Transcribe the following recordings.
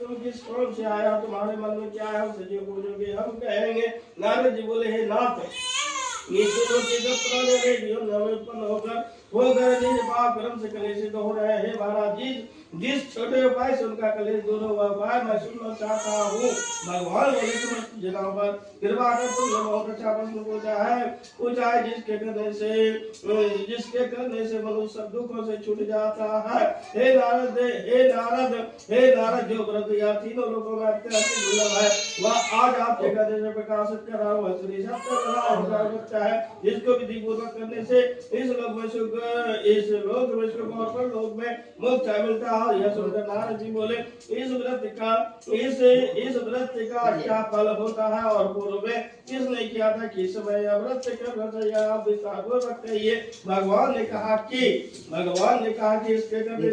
तुम किस कौन से आया, तुम्हारे मन में क्या है, उसे जो पूछोगे हम कहेंगे। नारद जी बोले, हे नाथ, ये दोनों के जो पुराने रेडियो नवे उत्पन्न होकर निज पाप कर्म से कलेशित हो रहे हैं महाराज जी। जिस छोटे उपाय से उनका कलेश दूर हुआ उपाय मैं सुनना चाहता हूँ। भगवान बोले, समस्त जगहों पर कृपा कर तुम बहुत अच्छा प्रश्न पूछा है जिसके करने से मनुष्य सब दुखों से छूट जाता है। हे नारद, जो व्रत या तीनों लोगों में अत्यंत दुर्लभ है, वह आज आपके कहने से प्रकाशित कर रहा हूँ। श्री सत्य है, जिसको विधि पूर्वक करने से इस लोक में सुख और परलोक में मोक्ष मिलता है। यह सुनकर नारद जी बोले, इस व्रत का क्या फल होता है और पूर्व में किसने किया था, किस समय यह व्रत करना चाहिए, आप विस्तार पूर्वक कहिए। भगवान ने कहा कि इसके करने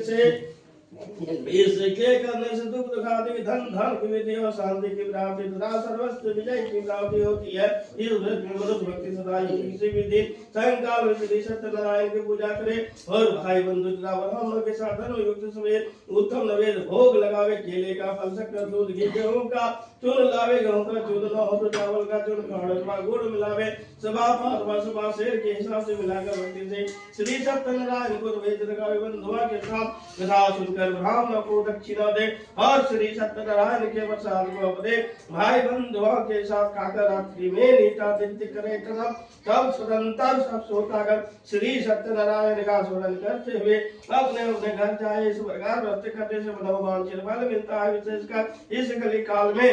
से दुख दुखादि धन की विधि और शांति की प्राप्ति तथा सर्वस्व विजय की प्राप्ति होती है। इस व्रत में मनुष्य भक्ति सदा किसी भी दिन सायंकाल में श्री सत्यनारायण की पूजा करे और भाई बंधु तथा ब्राह्मणों के साथ धर्म युक्त सवेर उत्तम नवेद भोग लगावे। केले का फल, शक्कर, दूध, घी, गेहूं का चूर्ण लावे, गेहूं का चूर्ण न हो तो चावल का चूर्ण, खाड़ अथवा गुड़ मिलावे, सभा शेर के हिसाब से मिलाकर भक्ति से श्री सत्यनारायण को नैवेद्य लगावे। बंधुआ के साथ कथा सुनकर ब्राह्मण को दक्षिणा दे और श्री सत्यनारायण के प्रसाद को अपने भाई बंधुओं के साथ खाकर रात्रि में निष्ठादीप्ति करे। तब सदंतर सब सोता कर श्री सत्यनारायण का स्मरण करते हुए अपने अपने घर जाए। इस प्रकार व्रत करने से मनोवांछित फल मिलता है। विशेषकर इस कली काल में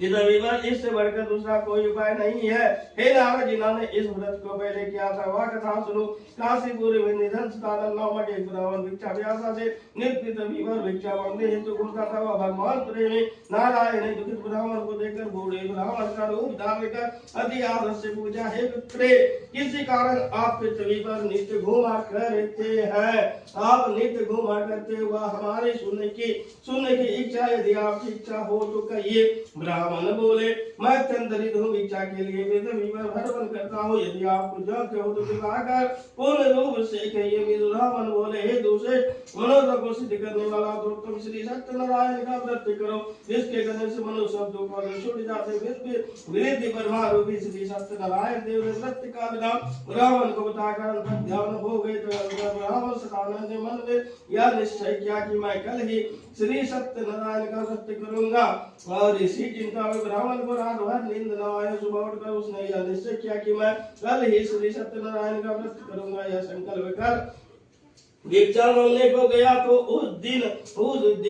विधविवर इससे बढ़कर दूसरा कोई उपाय नहीं है। हे नारद, जिन्होंने इस व्रत को पहले किया था वह कथा सुनो। काशीपुर में निधन स्थान नामक एक ब्राह्मण भिक्षा व्यासा से निर्पित विवर भिक्षा मांगने हेतु घूमता था। वह भगवान प्रेमी नारायण ने दुखित ब्राह्मण को देखकर बूढ़े ब्राह्मण का रूप धारण कर अति आदर से पूछा, हे पुत्रे, किसी कारण आप पृथ्वी पर नित्य घूमा करते हैं? आप नित्य घूमा करते हुआ हमारे सुनने की इच्छा, यदि आपकी इच्छा हो तो कहिए। ब्राह्मण बोले, मैं अत्यंत दरिद्र हूँ, भिक्षा के लिए भरवन करता हूँ, यदि आपको जानते हो तो विवाह कर पूर्ण रूप से कहिए। ब्राह्मण बोले, हे दूसरे मनोरथ को सिद्ध करने वाला, तो तुम श्री सत्यनारायण का व्रत करो, जिसके करने से मनुष्य सब दुखों से छूट जाते। वृद्धि ब्रह्मा रूपी श्री सत्यनारायण देव ने व्रत का विधान ब्राह्मण को बताकर ध्यान हो गए। तो ब्राह्मण सतानंद ने मन में यह निश्चय किया कि मैं कल ही श्री सत्यनारायण का व्रत करूंगा। और इसी चिंता में ब्राह्मण को रात भर नींद न आए। सुबह उठकर उसने यह निश्चय किया कि मैं कल ही श्री सत्यनारायण का व्रत करूंगा। यह संकल्प कर भिक्षा मांगने को गया तो उस दिन